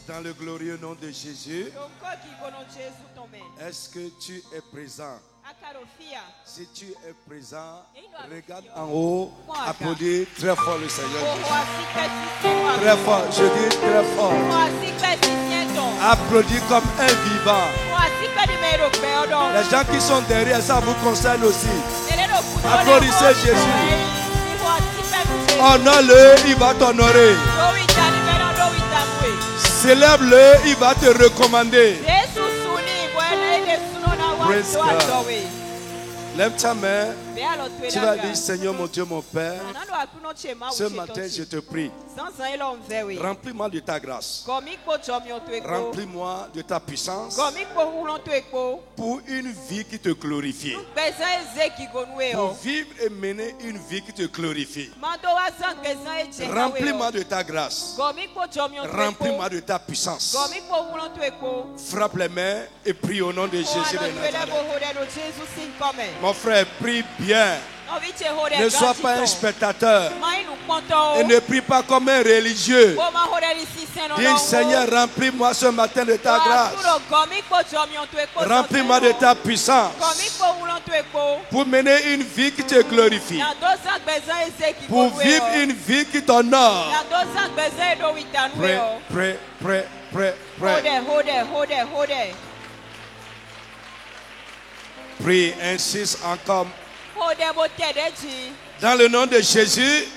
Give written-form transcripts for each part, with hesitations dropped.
Dans le glorieux nom de Jésus, est-ce que tu es présent? Si tu es présent, regarde en haut, applaudis très fort le Seigneur Jésus. Très fort, je dis très fort. Applaudis comme un vivant. Les gens qui sont derrière, ça vous concerne aussi. Applaudissez Jésus. Honore-le, il va t'honorer. Célèbre-le, il va te recommander. Praise God. Lève ta main. Tu vas dire, Seigneur mon Dieu, mon Père, ce matin je te prie, remplis-moi de ta grâce, remplis-moi de ta puissance, pour une vie qui te glorifie, pour vivre et mener une vie qui te glorifie. Remplis-moi de ta grâce, remplis-moi de ta puissance. Frappe les mains et prie au nom de Jésus de Nazareth. Mon frère, prie bien. Ne sois pas un spectateur et ne prie pas comme un religieux. Dis, Seigneur, remplis-moi ce matin de ta grâce, remplis-moi de ta puissance pour mener une vie qui te glorifie, pour vivre une vie qui t'honore. Pray. Prie, insiste encore. Dans le nom de Jésus,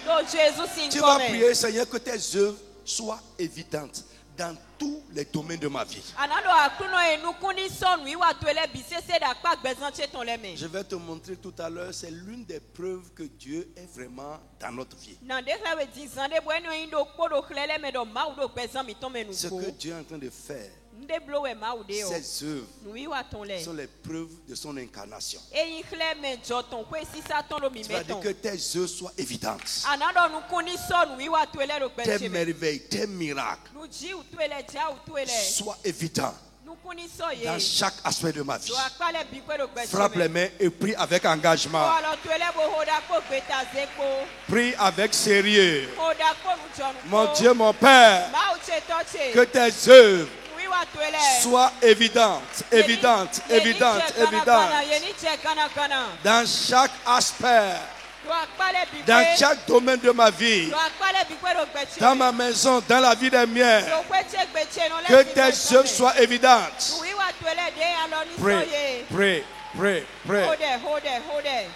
tu vas prier, Seigneur, que tes œuvres soient évidentes dans tous les domaines de ma vie. Je vais te montrer tout à l'heure, c'est l'une des preuves que Dieu est vraiment dans notre vie. Ce que Dieu est en train de faire, ses œuvres sont les preuves de son incarnation. Tu vas dire que tes œuvres soient évidentes. Tes merveilles, tes miracles soient évidents dans chaque aspect de ma vie. Frappe les mains et prie avec engagement. Prie avec sérieux. Mon Dieu, mon Père, que tes œuvres soient évidentes. Dans chaque aspect, dans chaque domaine de ma vie, dans ma maison, dans la vie des miens, que tes œuvres soient évidentes. Pray.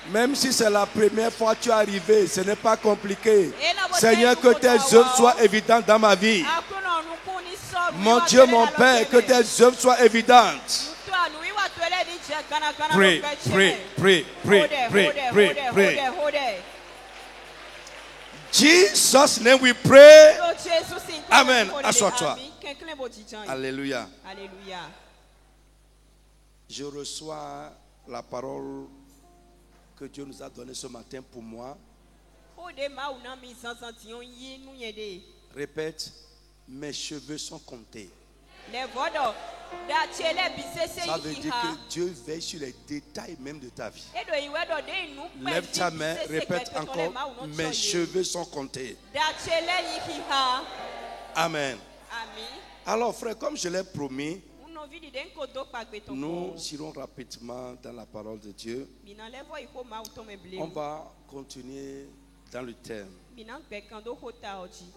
Même si c'est la première fois que tu es arrivé, ce n'est pas compliqué. Seigneur, que tes œuvres soient évidentes dans ma vie. Mon Dieu, mon Père, que tes œuvres soient évidentes. Pray. Jesus' name we pray. Amen. Assois-toi. Alléluia. Je reçois la parole que Dieu nous a donnée ce matin pour moi. Répète, mes cheveux sont comptés. Ça veut dire que Dieu veille sur les détails même de ta vie. Lève ta main, répète encore, mes cheveux sont comptés. Amen. Alors frère, comme je l'ai promis, nous irons rapidement dans la parole de Dieu. On va continuer dans le thème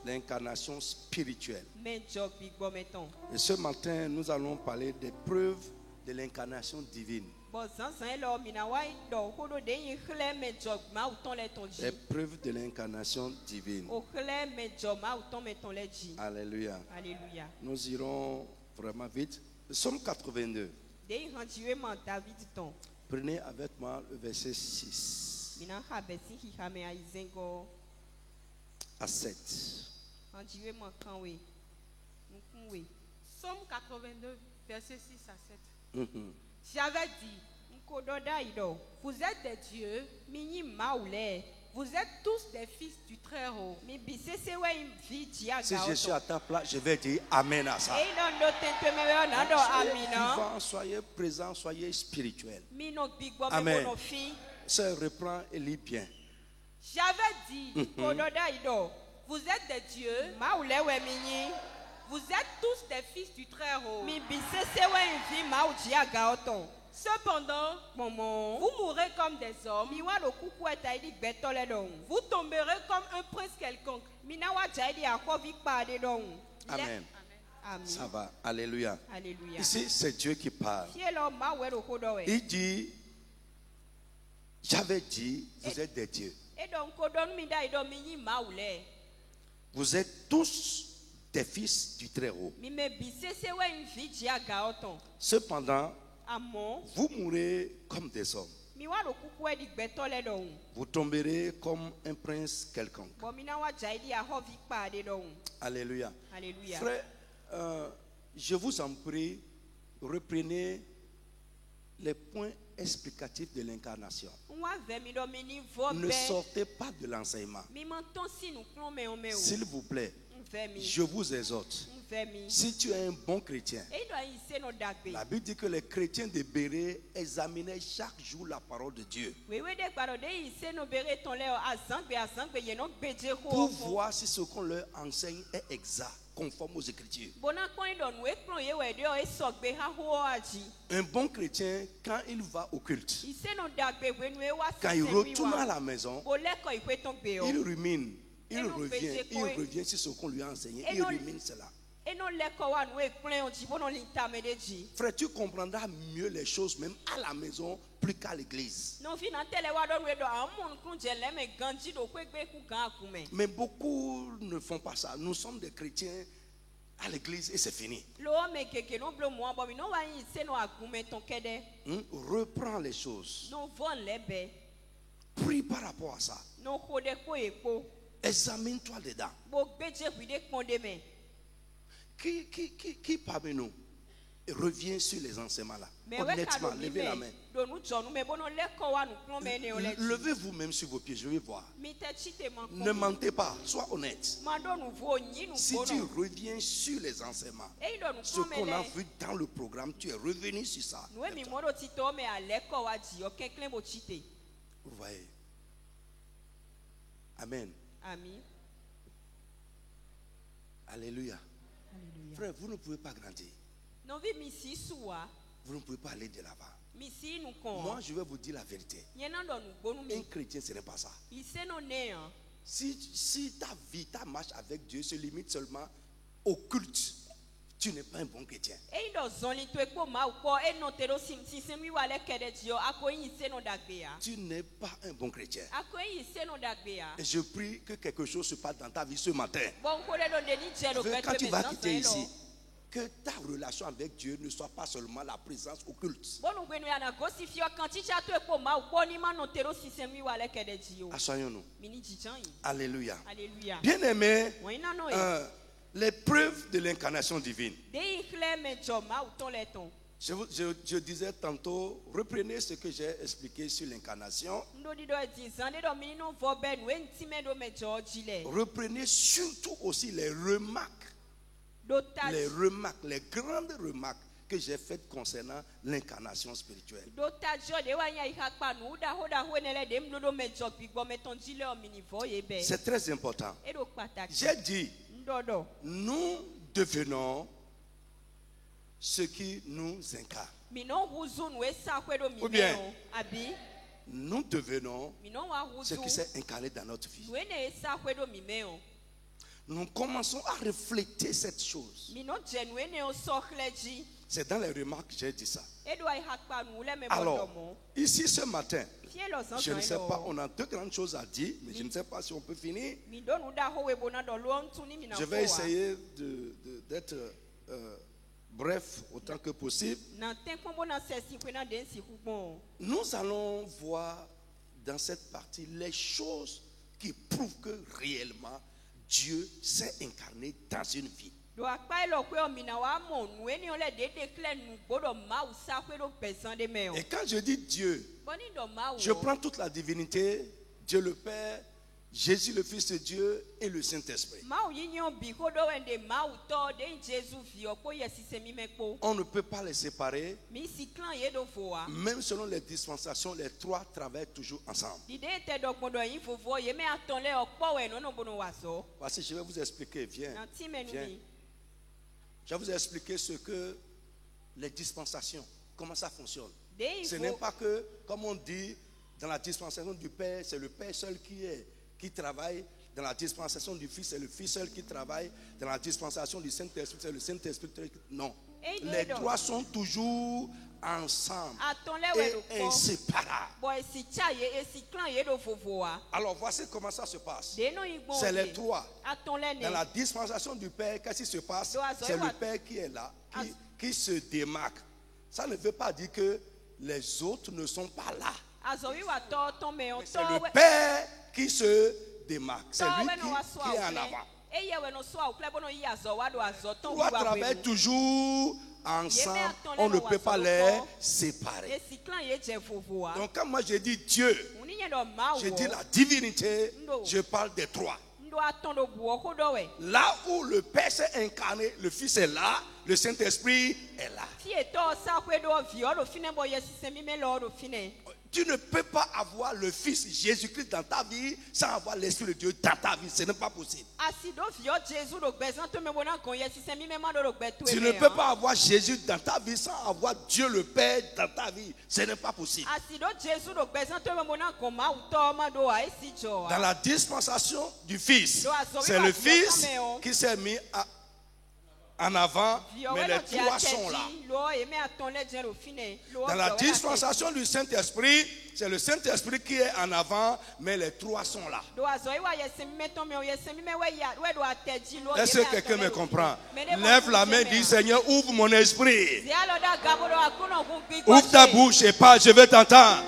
l'incarnation spirituelle. Et ce matin, nous allons parler des preuves de l'incarnation divine. Les preuves de l'incarnation divine. Alléluia. Nous irons vraiment vite. Psaume 82. Prenez avec moi le verset 6 à 7. Psaume 82, verset 6 à 7. J'avais dit, vous êtes des dieux, vous êtes tous des fils du Très-Haut. Si je suis à ta place, je vais dire Amen à ça. Vivant, soyez présents, soyez spirituels. Amen. Ça reprend et lit bien. J'avais dit, vous êtes des dieux, Vous êtes tous des fils du Très-Haut. Cependant, vous mourrez comme des hommes. Vous tomberez comme un prince quelconque. Amen. Amen. Ça va. Alléluia. Alléluia. Ici, c'est Dieu qui parle. Il dit, j'avais dit, vous êtes des dieux. Vous êtes tous des fils du Très-Haut. Cependant, vous mourrez comme des hommes. Vous tomberez comme un prince quelconque. Alléluia. Alléluia. Frère, je vous en prie, reprenez les points explicatifs de l'incarnation. Ne sortez pas de l'enseignement. S'il vous plaît, je vous exhorte. Si tu es un bon chrétien, la Bible dit que les chrétiens de Béret examinaient chaque jour la parole de Dieu pour voir si ce qu'on leur enseigne est exact, conforme aux Écritures. Un bon chrétien, quand il va au culte, quand il retourne à la maison, il rumine, il revient sur ce qu'on lui a enseigné, il rumine cela. Frère, tu comprendras mieux les choses même à la maison plus qu'à l'église. Mais beaucoup ne font pas ça. Nous sommes des chrétiens à l'église et c'est fini. Reprends les choses. Prie par rapport à ça. Examine-toi dedans. Qui parmi nous revient sur les enseignements là? Honnêtement, levez la main. Levez-vous même sur vos pieds, je vais voir. Ne mentez pas, sois honnête. Si tu reviens sur les enseignements, ce qu'on a vu dans le programme, tu es revenu sur ça. Vous voyez? Amen. Amen. Alléluia. Frère, vous ne pouvez pas grandir. Vous ne pouvez pas aller de là-bas. Moi, je vais vous dire la vérité. Un chrétien, ce n'est pas ça. Si ta vie, ta marche avec Dieu se limite seulement au culte, tu n'es pas un bon chrétien. Tu n'es pas un bon chrétien. Et je prie que quelque chose se passe dans ta vie ce matin. Quand tu vas quitter ici, que ta relation avec Dieu ne soit pas seulement la présence au culte. Asseyons-nous. Alléluia. Bien-aimés, les preuves de l'incarnation divine. Je disais tantôt, reprenez ce que j'ai expliqué sur l'incarnation. Reprenez surtout aussi les grandes remarques que j'ai faites concernant l'incarnation spirituelle. C'est très important. J'ai dit, nous devenons ce qui nous incarne. Ou bien, nous devenons ce qui s'est incarné dans notre vie. Nous commençons à refléter cette chose. C'est dans les remarques que j'ai dit ça. Alors, ici ce matin, je ne sais pas, on a deux grandes choses à dire, mais je ne sais pas si on peut finir. Je vais essayer d'être bref autant que possible. Nous allons voir dans cette partie les choses qui prouvent que réellement Dieu s'est incarné dans une vie. Et quand je dis Dieu, je prends toute la divinité, Dieu le Père, Jésus le Fils de Dieu et le Saint-Esprit. On ne peut pas les séparer. Même selon les dispensations, les trois travaillent toujours ensemble. Voici, je vais vous expliquer. Viens. Je vais vous expliquer ce que les dispensations, comment ça fonctionne. Ce n'est pas que, comme on dit, dans la dispensation du Père, c'est le Père seul qui travaille. Dans la dispensation du Fils, c'est le Fils seul qui travaille. Dans la dispensation du Saint-Esprit, c'est le Saint-Esprit. Non. Les trois sont toujours ensemble et inséparables. Alors voici comment ça se passe. C'est les trois. Dans la dispensation du Père, qu'est-ce qui se passe? C'est le Père qui est là, qui se démarque. Ça ne veut pas dire que les autres ne sont pas là. C'est le Père qui se démarque. C'est lui qui est en avant. Trois travaillent toujours ensemble. On ne peut pas les séparer. Donc quand moi je dis Dieu, je dis la divinité, je parle des trois. Là où le Père s'est incarné, le Fils est là, le Saint-Esprit est là. Tu ne peux pas avoir le Fils Jésus-Christ dans ta vie sans avoir l'Esprit de Dieu dans ta vie. Ce n'est pas possible. Tu ne peux pas avoir Jésus dans ta vie sans avoir Dieu le Père dans ta vie. Ce n'est pas possible. Dans la dispensation du Fils, c'est le Fils qui s'est mis en avant, mais les trois sont là. Dans la dispensation du Saint-Esprit, c'est le Saint-Esprit qui est en avant, mais les trois sont là. Est-ce que quelqu'un me comprend? Lève la main et dis Seigneur, ouvre mon esprit. Ouvre ta bouche et parle, je veux t'entendre.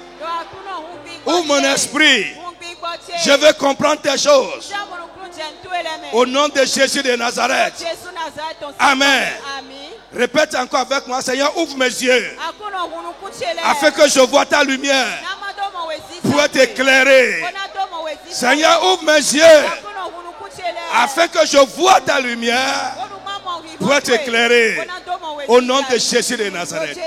Ouvre mon esprit. Je veux comprendre tes choses. Au nom de Jésus de Nazareth. Amen. Répète encore avec moi, Seigneur, ouvre mes yeux afin que je vois ta lumière pour être éclairé. Seigneur, ouvre mes yeux afin que je vois ta lumière pour être éclairé. Au nom de Jésus de Nazareth.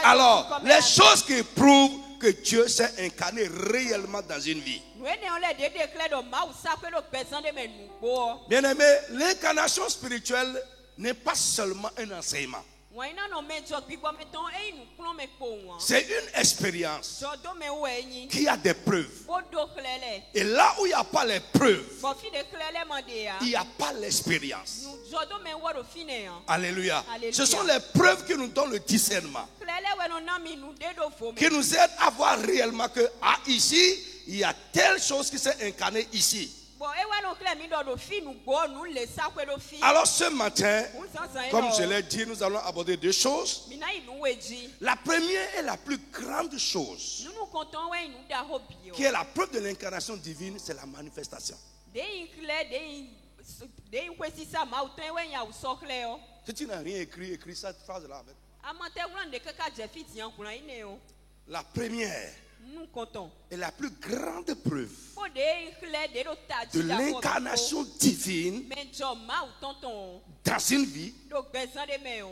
Alors, les choses qui prouvent que Dieu s'est incarné réellement dans une vie. Bien-aimé, l'incarnation spirituelle n'est pas seulement un enseignement. C'est une expérience qui a des preuves. Et là où il n'y a pas les preuves, il n'y a pas l'expérience. Alléluia. Ce sont les preuves qui nous donnent le discernement, qui nous aident à voir réellement que ici, il y a telle chose qui s'est incarnée ici. Alors ce matin, comme je l'ai dit, nous allons aborder deux choses. La première et la plus grande chose, qui est la preuve de l'incarnation divine, c'est la manifestation. Si tu n'as rien écrit, écris cette phrase-là avec. La première et la plus grande preuve de l'incarnation divine dans une vie,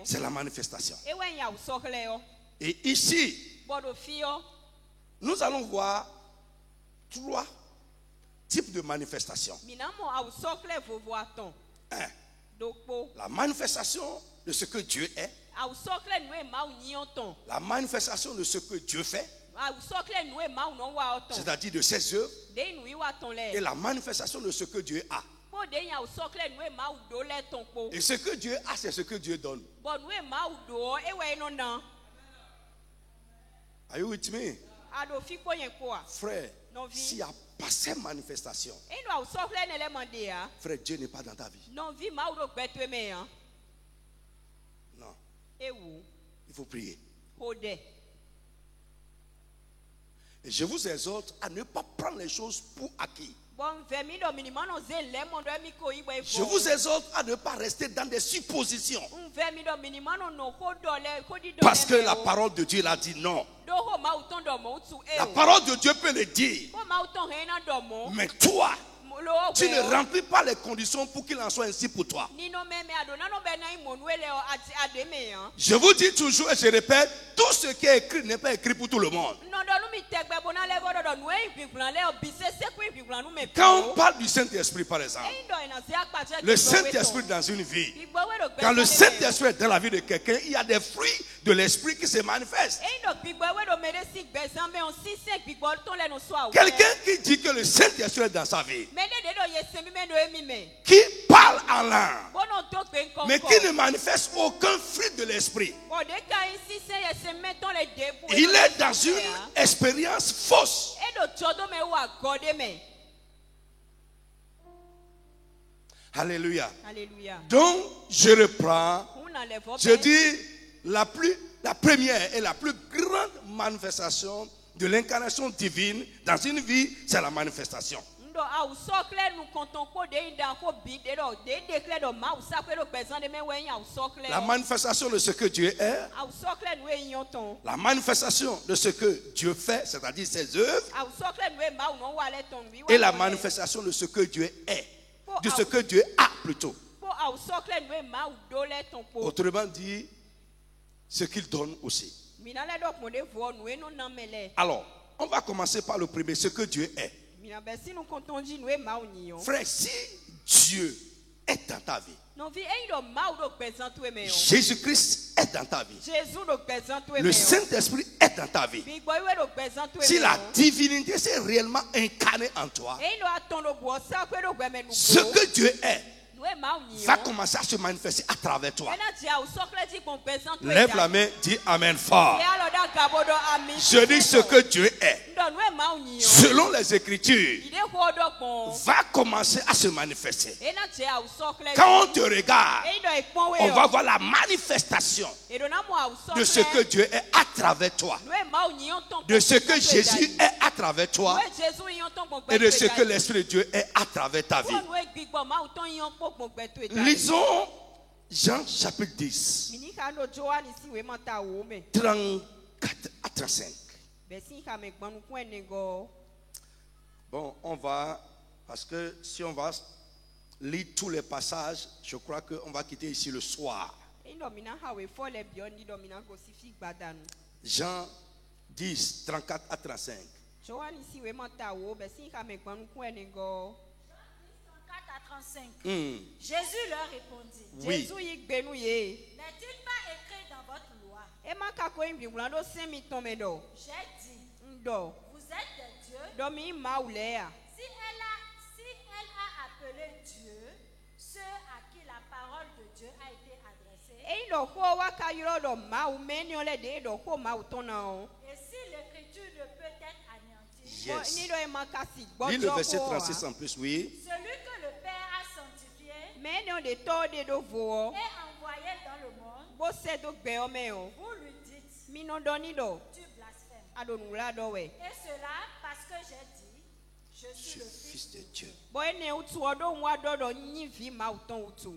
c'est la manifestation. Et ici, nous allons voir trois types de manifestations. La manifestation de ce que Dieu est, la manifestation de ce que Dieu fait, c'est-à-dire de ses œuvres, et la manifestation de ce que Dieu a. Et ce que Dieu a, c'est ce que Dieu donne. Are you with me? Frère, s'il n'y a pas cette manifestation, frère, Dieu n'est pas dans ta vie. Non. Il faut prier. Et je vous exhorte à ne pas prendre les choses pour acquis. Je vous exhorte à ne pas rester dans des suppositions. Parce que la parole de Dieu l'a dit non. La parole de Dieu peut le dire. Mais toi, Tu ne remplis pas les conditions pour qu'il en soit ainsi pour toi. Je vous dis toujours et je répète, tout ce qui est écrit n'est pas écrit pour tout le monde. Quand on parle du Saint-Esprit, par exemple, le Saint-Esprit dans une vie, quand le Saint-Esprit est dans la vie de quelqu'un, il y a des fruits de l'Esprit qui se manifestent. Quelqu'un qui dit que le Saint-Esprit est dans sa vie, qui parle en langue, mais qui ne manifeste aucun fruit de l'Esprit, il est dans une expérience fausse. Alléluia. Donc, je reprends. Je dis la première et la plus grande manifestation de l'incarnation divine dans une vie, c'est la manifestation. La manifestation de ce que Dieu est, la manifestation de ce que Dieu fait, c'est-à-dire ses œuvres, et la manifestation de ce que Dieu est, de ce que Dieu a plutôt. Autrement dit, ce qu'il donne aussi. Alors, on va commencer par le premier, ce que Dieu est. Frère, si Dieu est dans ta vie, Jésus-Christ est dans ta vie, le Saint-Esprit est dans ta vie, si la divinité s'est réellement incarnée en toi, ce que Dieu est va commencer à se manifester à travers toi. Lève la main, dis Amen fort. Je dis ce que Dieu est, selon les Écritures, va commencer à se manifester. Quand on te regarde, on va voir la manifestation de ce que Dieu est à travers toi, de ce que Jésus est à travers toi, et de ce que l'Esprit de Dieu est à travers ta vie. Lisons Jean chapitre 10, 34 à 35. Bon, on va, parce que si on va lire tous les passages, je crois qu'on va quitter ici le soir. Jean 10, 34 à 35. Jésus leur répondit, oui. N'est-il pas écrit dans votre loi? J'ai dit, vous êtes des dieux. Si elle a appelé Dieu ceux à qui la parole de Dieu a été adressée, et si l'écriture ne peut être anéantie, yes. Lis le verset 36 en plus, oui. Celui que le Père a sanctifié et envoyé dans le monde, vous lui dites, tu blasphèmes. Et cela parce que j'ai dit, je suis le Fils de Dieu.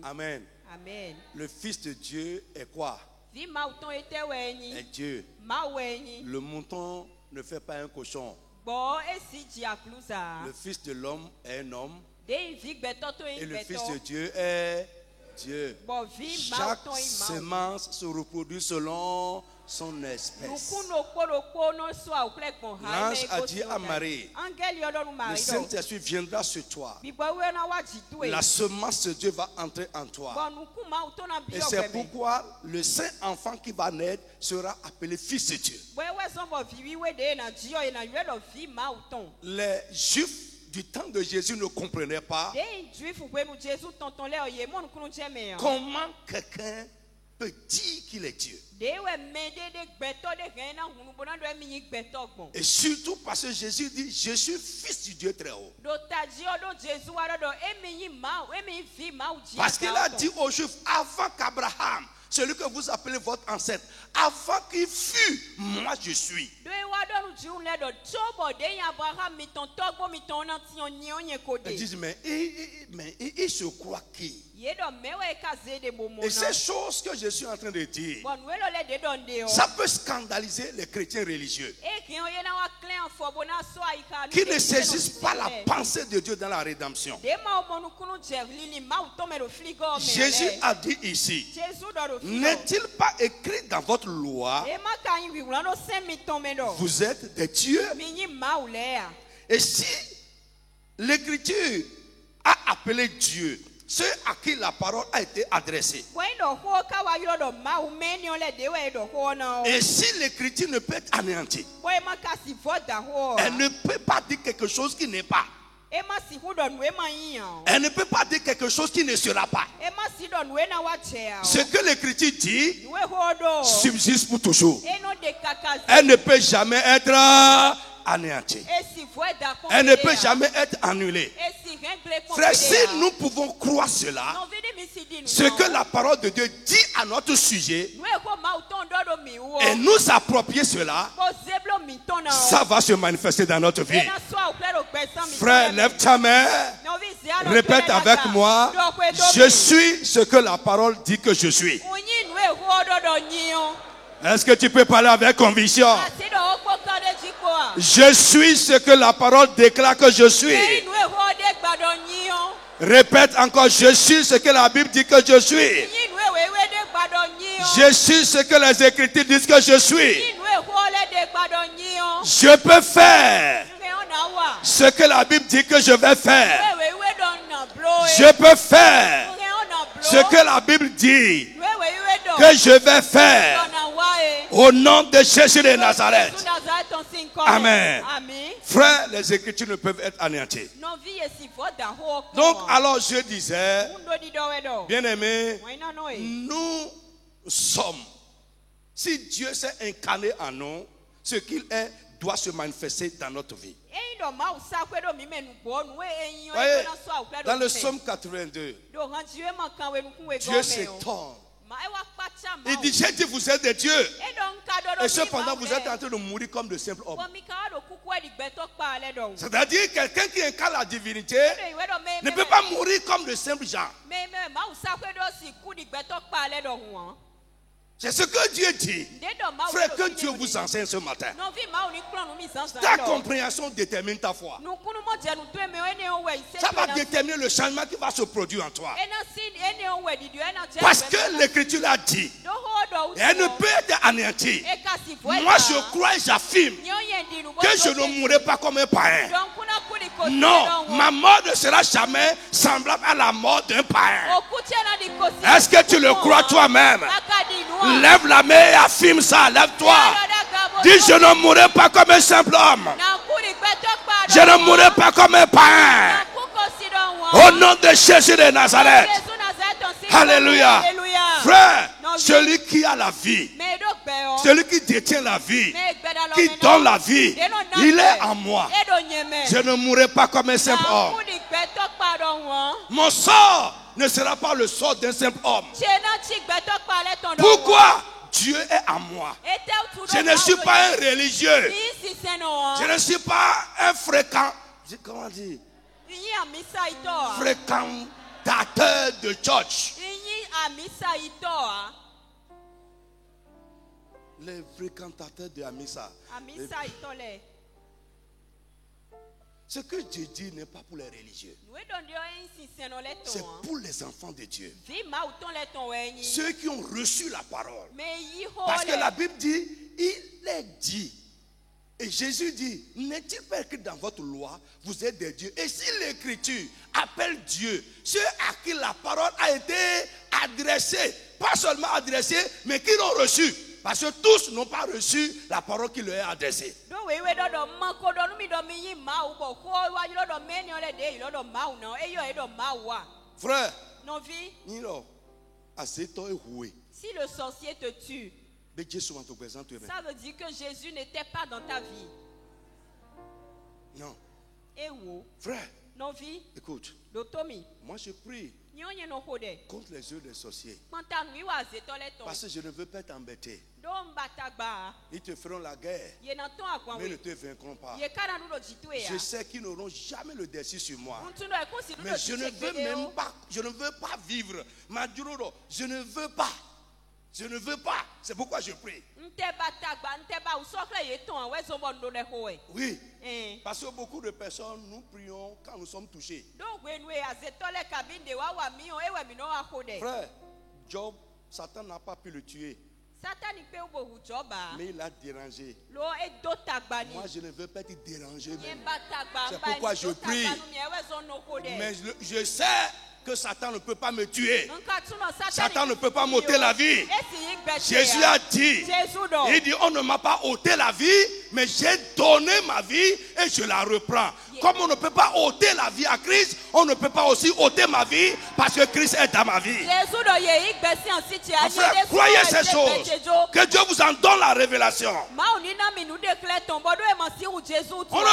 Amen. Amen. Le Fils de Dieu est quoi? Est Dieu. Le mouton ne fait pas un cochon. Le Fils de l'homme est un homme. Et le Fils de Dieu est Dieu. Chaque semence se reproduit selon son espèce. L'ange a dit à Marie, le Saint-Esprit viendra sur toi. La semence de Dieu va entrer en toi. Et c'est pourquoi le saint enfant qui va naître sera appelé Fils de Dieu. Les Juifs du temps de Jésus ne comprenaient pas comment quelqu'un peut dire qu'il est Dieu. Et surtout parce que Jésus dit, je suis Fils du Dieu très haut. Parce qu'il a dit aux Juifs, avant qu'Abraham, celui que vous appelez votre ancêtre, avant qu'il fût, moi je suis. Ils disent, mais il se croit qui? Et ces choses que je suis en train de dire, ça peut scandaliser les chrétiens religieux qui ne saisissent pas la pensée de Dieu dans la rédemption. Jésus a dit ici, n'est-il pas écrit dans votre loi, vous êtes des dieux? Et si l'Écriture a appelé Dieu ceux à qui la parole a été adressée, et si l'Écriture ne peut être anéantie, elle ne peut pas dire quelque chose qui n'est pas. Elle ne peut pas dire quelque chose qui ne sera pas. Ce que l'Écriture dit subsiste pour toujours. Elle ne peut jamais être anéantie. Elle ne peut jamais être annulée. Frère, si nous pouvons croire cela, ce que la parole de Dieu dit à notre sujet, et nous approprier cela, ça va se manifester dans notre vie. Frère, lève ta main, répète avec moi, je suis ce que la parole dit que je suis. Est-ce que tu peux parler avec conviction? Je suis ce que la parole déclare que je suis. Répète encore, je suis ce que la Bible dit que je suis. Je suis ce que les Écritures disent que je suis. Je peux faire ce que la Bible dit que je vais faire. Je peux faire ce que la Bible dit que je vais faire. Au nom de Jésus de Nazareth. Amen. Frères, les Écritures ne peuvent être anéanties. Donc, alors je disais, bien-aimés, nous sommes, si Dieu s'est incarné en nous, ce qu'il est doit se manifester dans notre vie. Voyez, dans le psaume 82, Dieu s'étonne. Il dit, j'ai dit vous êtes des dieux. Et cependant vous êtes en train de mourir comme de simples hommes. C'est-à-dire quelqu'un qui incarne la divinité ne peut pas mourir comme de simples gens. C'est ce que Dieu dit. Frère, que Dieu vous enseigne ce matin. Ta compréhension détermine ta foi. Ça va déterminer le changement qui va se produire en toi. Parce que l'Écriture a dit, elle ne peut être anéantie. Moi je crois et j'affirme que je ne mourrai pas comme un païen. Non, ma mort ne sera jamais semblable à la mort d'un païen. Est-ce que tu le crois toi-même? Lève la main et affirme ça. Lève-toi. Dis, je ne mourrai pas comme un simple homme. Je ne mourrai pas comme un païen. Au nom de Jésus de Nazareth. Alléluia. Frère, celui qui a la vie, celui qui détient la vie, qui donne la vie, il est en moi. Je ne mourrai pas comme un simple homme. Mon sort ne sera pas le sort d'un simple homme. Pourquoi? Dieu est en moi. Je ne suis pas un religieux. Je ne suis pas un fréquent. Comment dire? Fréquentateur de church. Les fréquentateurs de Amisa. Ce que Dieu dit n'est pas pour les religieux. C'est pour les enfants de Dieu. Ceux qui ont reçu la parole. Parce que la Bible dit, il est dit. Et Jésus dit, n'est-il pas écrit dans votre loi, vous êtes des dieux? Et si l'Écriture appelle Dieu, ceux à qui la parole a été adressée, pas seulement adressée, mais qui l'ont reçue. Parce que tous n'ont pas reçu la parole qui leur est adressée. Frère, si le sorcier te tue, ça veut dire que Jésus n'était pas dans ta vie. Non. Et où? Frère, non vie. écoute. L'automie. Moi je prie contre les yeux des sorciers. Parce que je ne veux pas t'embêter. Ils te feront la guerre, mais ne te vaincront pas. Je sais qu'ils n'auront jamais le dessus sur moi. Mais je ne veux même pas, je ne veux pas vivre. Je ne veux pas. Je ne veux pas. C'est pourquoi je prie. Oui. Parce que beaucoup de personnes, nous prions quand nous sommes touchés. Frère, Job, Satan n'a pas pu le tuer. Mais il a dérangé. Moi, je ne veux pas te déranger. C'est pourquoi je prie. Mais je sais que Satan ne peut pas me tuer. Satan ne peut pas m'ôter la vie. Jésus a dit, il dit, on ne m'a pas ôté la vie, mais j'ai donné ma vie et je la reprends. Comme on ne peut pas ôter la vie à Christ, on ne peut pas aussi ôter ma vie parce que Christ est dans ma vie. Frère, croyez ces choses. Que Dieu vous en donne la révélation. On ne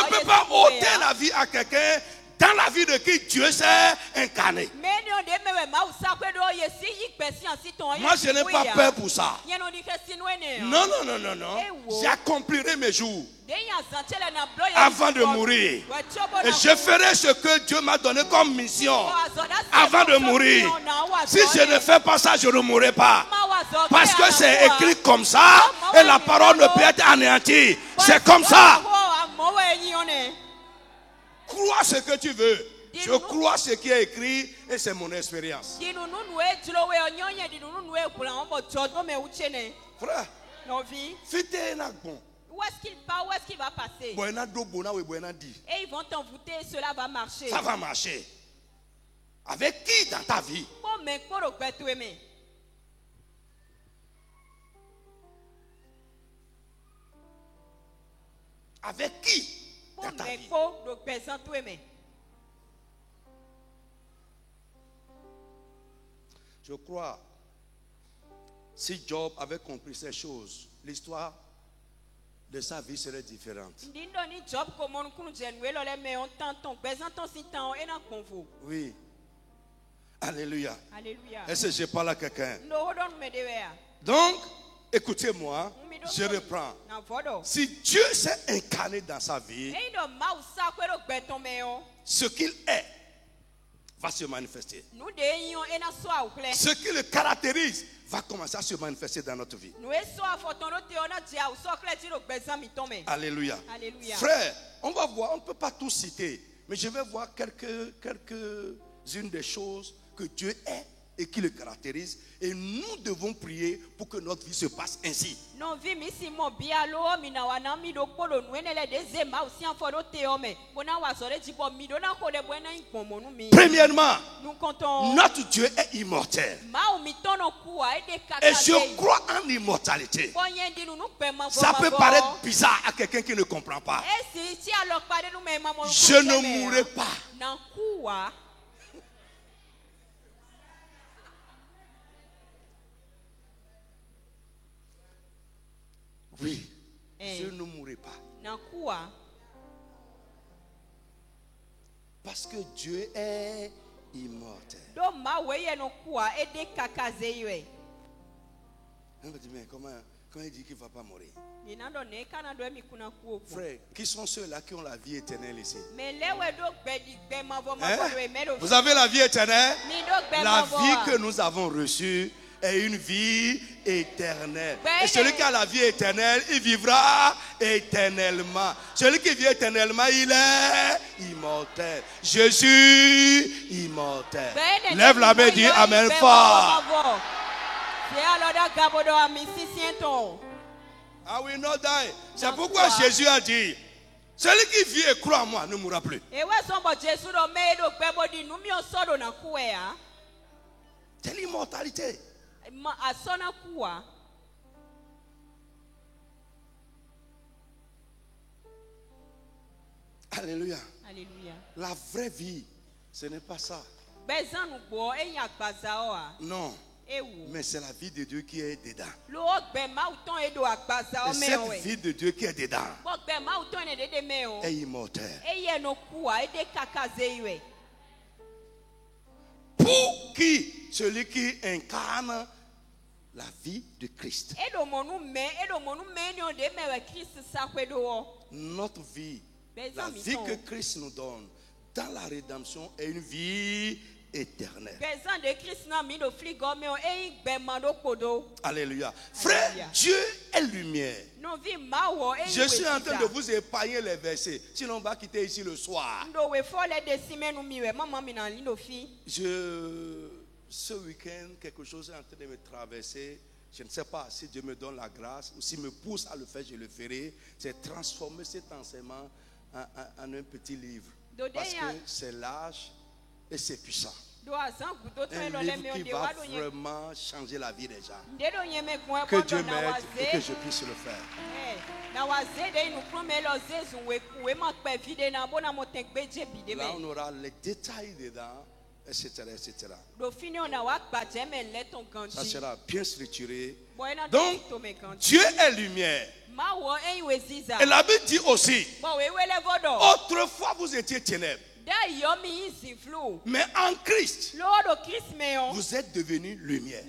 peut pas ôter la vie à quelqu'un dans la vie de qui Dieu s'est incarné. Moi, je n'ai pas peur pour ça. Non, non, non, non, non. J'accomplirai mes jours avant de mourir. Et je ferai ce que Dieu m'a donné comme mission avant de mourir. Si je ne fais pas ça, je ne mourrai pas. Parce que c'est écrit comme ça et la parole ne peut être anéantie. C'est comme ça. Crois ce que tu veux. Je crois ce qui est écrit et c'est mon expérience. Frère, fête un bon. Où est-ce qu'il part, où est-ce qu'il va passer? Et ils vont t'envoûter, cela va marcher. Ça va marcher. Avec qui dans ta vie? Avec qui dans ta vie? Je crois, si Job avait compris ces choses, l'histoire de sa vie serait différente. Oui. Alléluia. Est-ce que je parle à quelqu'un? Donc, écoutez-moi, je reprends. Si Dieu s'est incarné dans sa vie, ce qu'il est va se manifester. Ce qui le caractérise va commencer à se manifester dans notre vie. Alléluia. Frère, on va voir, on ne peut pas tout citer, mais je vais voir quelques-unes des choses que Dieu est et qui le caractérise, et nous devons prier pour que notre vie se passe ainsi. Premièrement, notre Dieu est immortel. Et je crois en l'immortalité. Ça peut paraître bizarre à quelqu'un qui ne comprend pas. Je ne mourrai pas. Oui, je ne mourrai pas. Parce que Dieu est immortel. Mais comment il dit qu'il ne va pas mourir? Frère, qui sont ceux-là qui ont la vie éternelle ici? Vous avez la vie éternelle? La vie que nous avons reçue est une vie éternelle. Et celui qui a la vie éternelle, il vivra éternellement. Celui qui vit éternellement, il est immortel. Je suis immortel. Lève la main et dis Amen fort. I will not die. C'est pourquoi Jésus a dit, celui qui vit et croit en moi ne mourra plus. C'est l'immortalité. Alléluia. La vraie vie, ce n'est pas ça. Non. Mais c'est la vie de Dieu qui est dedans. Et cette vie de Dieu qui est dedans est immortelle. pour qui? Celui qui incarne la vie de Christ. Notre vie, la vie que Christ nous donne dans la rédemption est une vie éternelle. Alléluia. Frère, Dieu est lumière. Je suis en train de vous épargner les versets. Sinon, on va quitter ici le soir. Ce week-end, quelque chose est en train de me traverser. Je ne sais pas si Dieu me donne la grâce ou s'il me pousse à le faire, je le ferai. C'est transformer cet enseignement en un petit livre. Parce que c'est large et c'est puissant. Un livre qui va vraiment changer la vie des gens. Que Dieu m'aide et que je puisse le faire. Là, on aura les détails dedans, etc. etc. Ça sera bien structuré. Donc, Dieu est lumière. Et la Bible dit aussi, autrefois vous étiez ténèbres. Mais en Christ, vous êtes devenus lumière.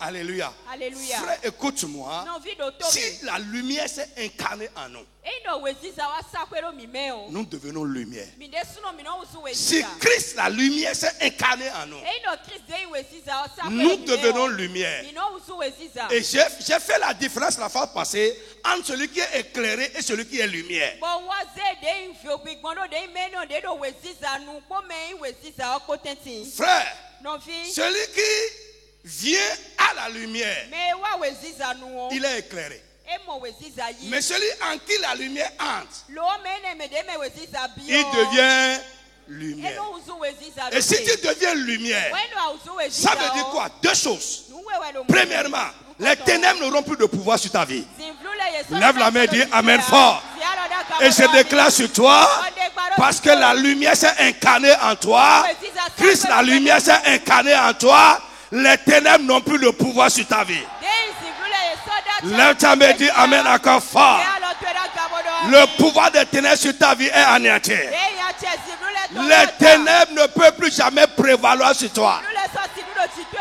Alléluia. Frère, écoute-moi. Si la lumière s'est incarnée en nous, nous devenons lumière. Si Christ, la lumière, s'est incarnée en nous, nous devenons lumière. Et j'ai fait la différence la fois passée entre celui qui est éclairé et celui qui est lumière. Frère, celui qui vient à la lumière, il est éclairé. Mais celui en qui la lumière entre, il devient lumière. Et si tu deviens lumière, ça veut dire quoi? Deux choses. Premièrement, les ténèbres n'auront plus de pouvoir sur ta vie. Lève la main et dis Amen fort. Et je déclare sur toi, parce que la lumière s'est incarnée en toi, Christ, la lumière s'est incarnée en toi, les ténèbres n'ont plus de pouvoir sur ta vie. Lève ta main et dis Amen encore fort. Le pouvoir des ténèbres sur ta vie est anéanti. Les ténèbres ne peuvent plus jamais prévaloir sur toi.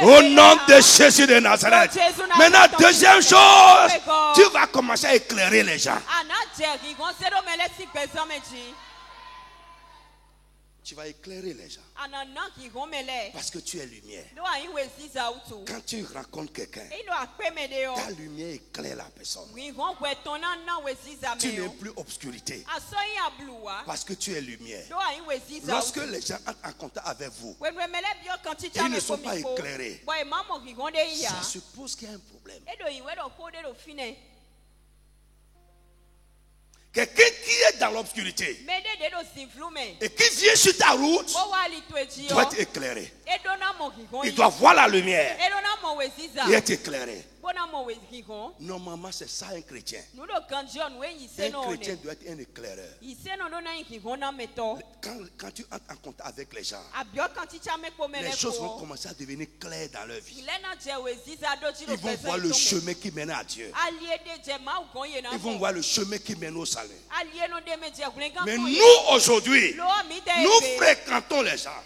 Au nom de Jésus de Nazareth. Maintenant, deuxième chose, tu vas commencer à éclairer les gens. Tu vas éclairer les gens. Parce que tu es lumière. Quand tu rencontres quelqu'un, ta lumière éclaire la personne. Tu n'es plus obscurité. Parce que tu es lumière. Lorsque les gens entrent en contact avec vous, ils ne sont pas éclairés. Ça suppose qu'il y a un problème. Quelqu'un qui est dans l'obscurité et qui vient sur ta route doit être éclairé. Il doit voir la lumière et être éclairé. Normalement, c'est ça un chrétien. Un chrétien doit être un éclaireur. Quand tu entres en contact avec les gens, les choses vont commencer à devenir claires dans leur vie. Ils vont voir le chemin qui mène à Dieu. Ils vont voir le chemin qui mène au salut. Mais nous, aujourd'hui, nous fréquentons les gens.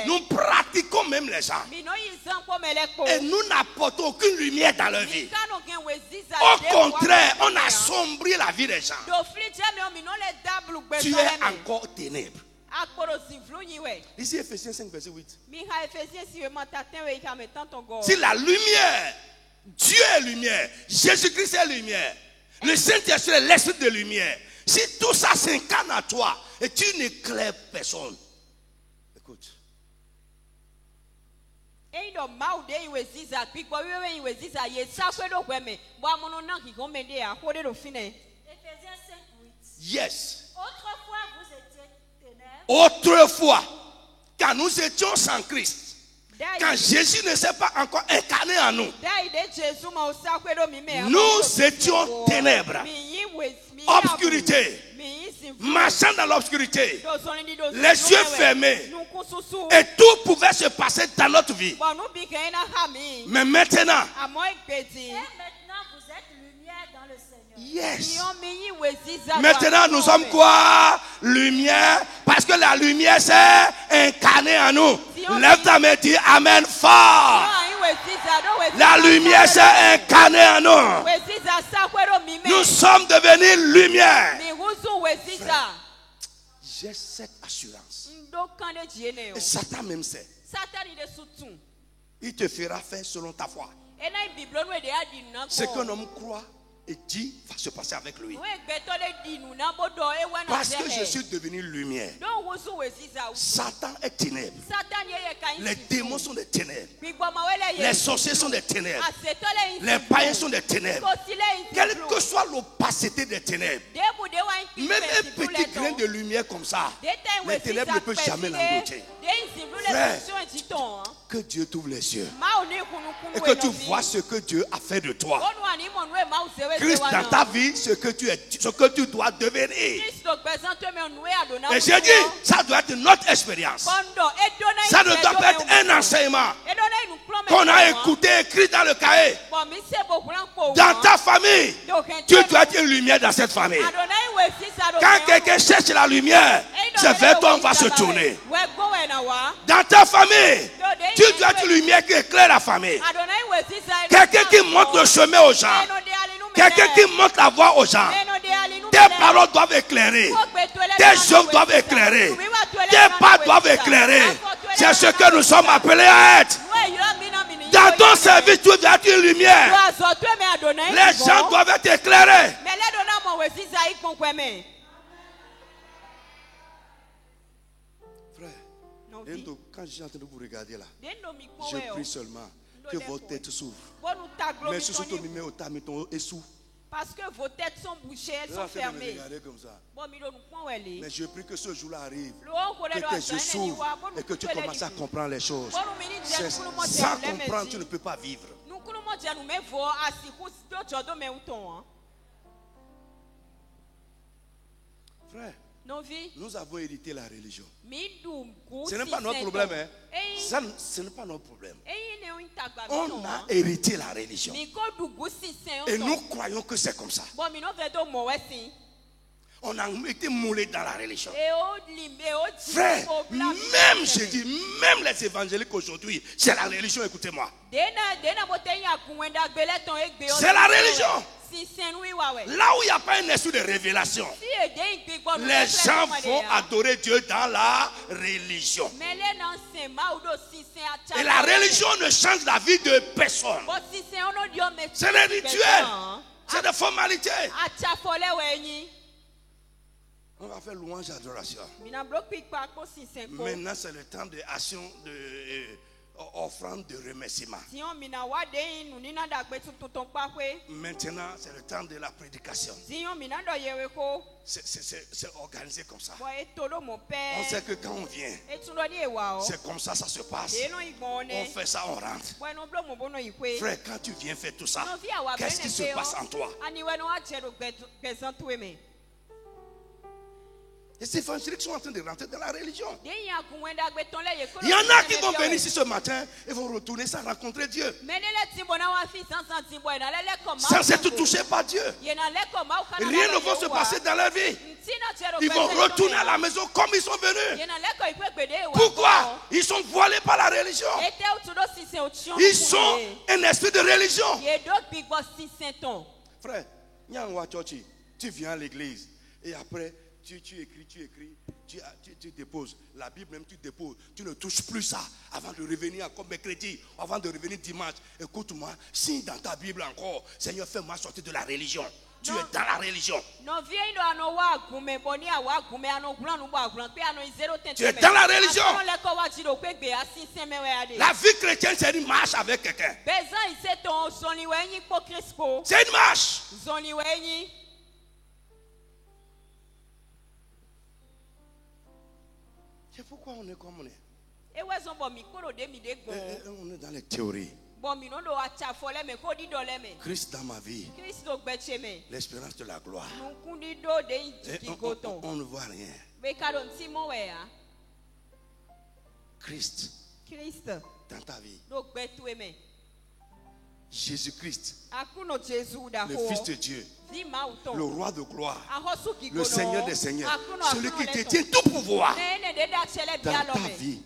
Nous pratiquons même les gens. Et nous n'apportons aucune lumière dans leur vie. Au contraire, on assombrit la vie des gens. Tu es encore ténèbres. Ici, Ephésiens 5, verset 8. Si la lumière, Dieu est lumière, Jésus-Christ est lumière, le Saint-Esprit est l'esprit de lumière. Si tout ça s'incarne à toi et tu n'éclaires personne, écoute. Yes. Autrefois, quand nous étions sans Christ, quand Jésus ne s'est pas encore incarné en nous, nous étions ténèbres, obscurité, marchant dans l'obscurité, les yeux fermés, et tout pouvait se passer dans notre vie. Mais maintenant, vous êtes lumière dans le Seigneur. Yes. Maintenant, nous sommes quoi? Lumière. Parce que la lumière s'est incarnée en nous. Lève ta main et dis Amen fort. La lumière s'est incarnée en nous. Nous sommes devenus lumière. J'ai cette assurance. Et Satan même sait. Il te fera faire selon ta foi. Ce qu'un homme croit et dit va se passer avec lui. Parce que je suis devenu lumière. Satan est ténèbres. Les démons sont des ténèbres. Les sorciers sont des ténèbres. Les païens sont des ténèbres. Quelle que soit l'opacité des ténèbres, même un petit grain de lumière comme ça, les ténèbres ne peuvent jamais l'engloutir. Frère, que Dieu t'ouvre les yeux et que tu vois ce que Dieu a fait de toi. Christ dans ta vie, ce que tu es, ce que tu dois devenir. Et j'ai dit, ça doit être notre expérience. Ça ne doit pas être un enseignement qu'on a écouté, écrit dans le cahier. Dans ta famille, tu dois être une lumière dans cette famille. Quand quelqu'un cherche la lumière, c'est vers toi on va se tourner. Dans ta famille, tu dois être une lumière qui éclaire la famille. Quelqu'un qui montre le chemin aux gens. Quelqu'un qui montre la voie aux gens. Tes paroles doivent éclairer. Tes œuvres doivent éclairer. Tes pas doivent éclairer. C'est ce que nous sommes appelés à être. Dans ton service, tu dois être une lumière. Les gens doivent être éclairés. Frère, quand je suis en train de vous regarder là, je prie seulement que vos têtes s'ouvrent. Mais surtout, parce que vos têtes sont bouchées, elles sont fermées. Comme ça. Mais je prie que ce jour-là arrive, que tes yeux s'ouvrent et que tu commences à comprendre les choses. Sans comprendre, tu ne peux pas vivre. Frère, nous avons hérité la religion. Ce n'est pas notre problème. Hein? Ce n'est pas notre problème. On a hérité la religion. Et nous croyons que c'est comme ça. On a été moulés dans la religion. Frère, même, je dis, même les évangéliques aujourd'hui, c'est la religion, écoutez-moi. C'est la religion. Là où il n'y a pas un esprit de révélation, les gens vont adorer Dieu dans la religion. Et la religion ne change la vie de personne. C'est des rituels, c'est des formalités. On va faire louange et adoration. Maintenant, c'est le temps de action de offrande de remerciement. Maintenant, c'est le temps de la prédication. C'est organisé comme ça. On sait que quand on vient, c'est comme ça, ça se passe. On fait ça, on rentre. Frère, quand tu viens faire tout ça, qu'est-ce qui se passe en toi? Les évangéliques sont en train de rentrer dans la religion. Il y en a qui vont venir ici ce matin et vont retourner sans rencontrer Dieu. Sans être touchés par Dieu. Rien ne va se passer dans leur vie. Ils vont retourner à la maison comme ils sont venus. Pourquoi? Ils sont voilés par la religion. Ils sont un esprit de religion. Frère, tu viens à l'église et après tu écris, tu déposes. La Bible même tu déposes. Tu ne touches plus ça avant de revenir encore mercredi, avant de revenir dimanche. Écoute-moi, signe dans ta Bible encore, Seigneur, fais-moi sortir de la religion. Tu es dans la religion. Tu es dans la religion. La vie chrétienne, c'est une marche avec quelqu'un. C'est une marche. C'est pourquoi on est comme on est. On est dans les théories. Christ dans ma vie, l'espérance de la gloire. On ne voit rien. Christ dans ta vie. Jésus-Christ, le Fils de Dieu, le roi de gloire, le Seigneur des seigneurs, celui qui détient tout pouvoir dans ta vie.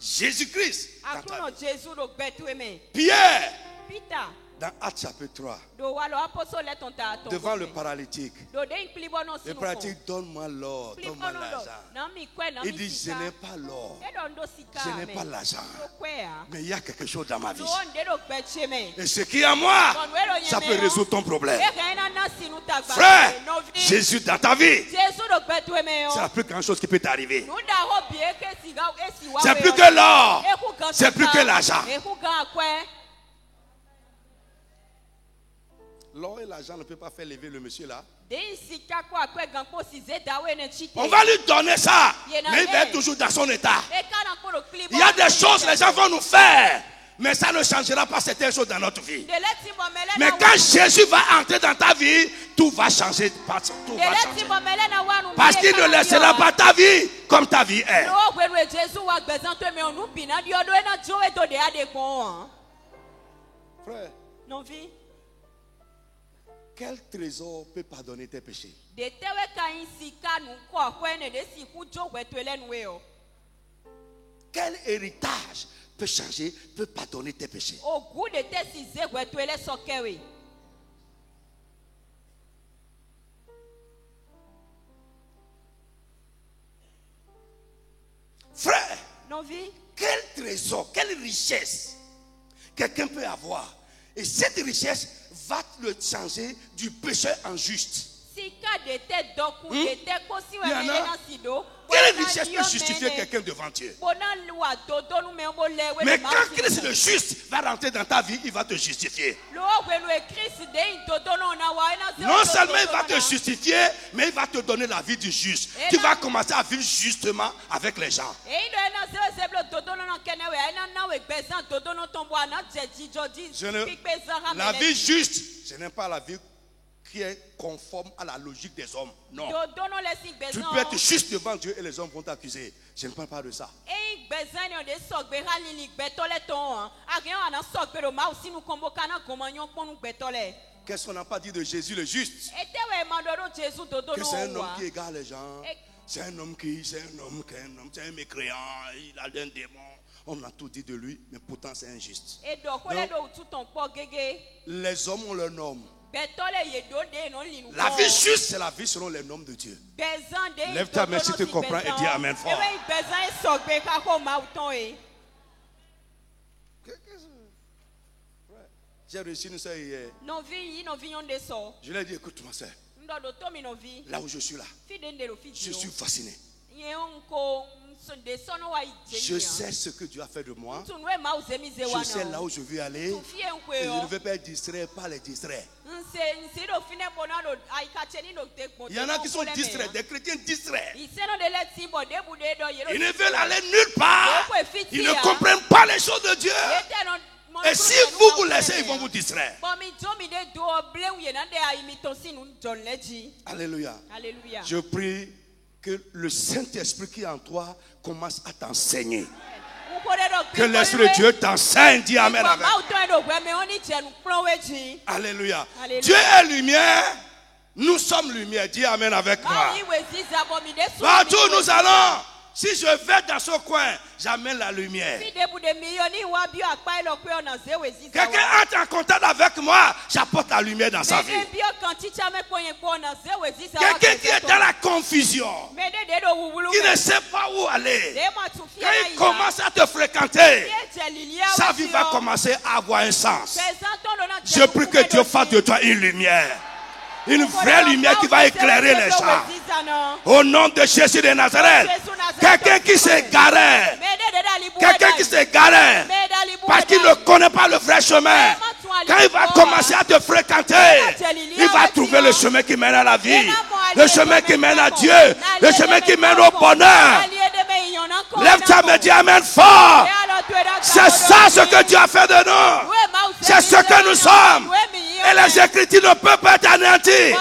Jésus-Christ, Pierre, dans Actes chapitre 3, devant le paralytique, le paralytique, donne-moi l'or, donne-moi l'argent. Il dit, je n'ai pas l'or, je n'ai pas l'argent, mais il y a quelque chose dans ma vie. Et ce qui est à moi, ça peut résoudre ton problème. Frère, Jésus dans ta vie, c'est la plus grande chose qui peut t'arriver. C'est plus que l'or, c'est plus que l'argent. L'or et l'argent ne peuvent pas faire lever le monsieur là. On va lui donner ça, mais il va être toujours dans son état. Il y a des choses que les gens vont nous faire, mais ça ne changera pas certaines choses dans notre vie. Mais quand Jésus va entrer dans ta vie, tout va changer. Tout va changer. Parce qu'il ne laissera pas ta vie comme ta vie est. Frère, quel trésor peut pardonner tes péchés? Quel héritage peut changer, peut pardonner tes péchés? Frère, quel trésor, quelle richesse quelqu'un peut avoir? Et cette richesse va le changer du pécheur en juste. Quelle richesse peut justifier quelqu'un devant Dieu? Mais quand Christ le juste va rentrer dans ta vie, il va te justifier. Non seulement il va te justifier, mais il va te donner la vie du juste. Tu vas commencer à vivre justement avec les gens. La vie juste, ce n'est pas la vie qui est conforme à la logique des hommes. Non. Tu peux être juste devant Dieu et les hommes vont t'accuser. Je ne parle pas de ça. Qu'est-ce qu'on n'a pas dit de Jésus le juste? Que c'est un homme qui égare les gens. C'est un homme c'est un mécréant, il a un démon. On a tout dit de lui, mais pourtant c'est injuste. Donc, les hommes ont leur norme. La vie juste, c'est la vie selon les normes de Dieu. Lève ta main si tu comprends et dis Amen fort. J'ai reçu une soeur hier. Je lui ai dit, écoute ma soeur, là où je suis là, je suis fasciné. Je sais ce que Dieu a fait de moi. Je sais là où je veux aller. Et je ne veux pas être distrait par les distraits. Il y en a qui sont distraits, des chrétiens distraits. Ils ne veulent aller nulle part. Ils ne comprennent pas les choses de Dieu. Et si vous vous laissez, ils vont vous distraire. Alléluia. Je prie que le Saint-Esprit qui est en toi commence à t'enseigner. Que l'Esprit de Dieu t'enseigne. Dis Amen avec. Alléluia. Dieu est lumière. Nous sommes lumière. Dis Amen avec moi. Partout où nous allons. Si je vais dans ce coin, j'amène la lumière. Quelqu'un entre en contact avec moi, j'apporte la lumière dans sa vie. Quelqu'un qui est dans la confusion, qui ne sait pas où aller, quand il commence à te fréquenter, sa vie va commencer à avoir un sens. Je prie que Dieu fasse de toi une lumière. Une vraie lumière qui va éclairer les gens. Au nom de Jésus de Nazareth. Quelqu'un qui s'égarait. Quelqu'un qui s'égarait. Parce qu'il ne connaît pas le vrai chemin. Quand il va commencer à te fréquenter, il va trouver le chemin qui mène à la vie. Le chemin qui mène à Dieu. Le chemin qui mène au bonheur. Lève ta main, dis Amen fort. C'est ça ce que Dieu a fait de nous. C'est ce que nous sommes. Et les Écritures ne peuvent pas être anéanties.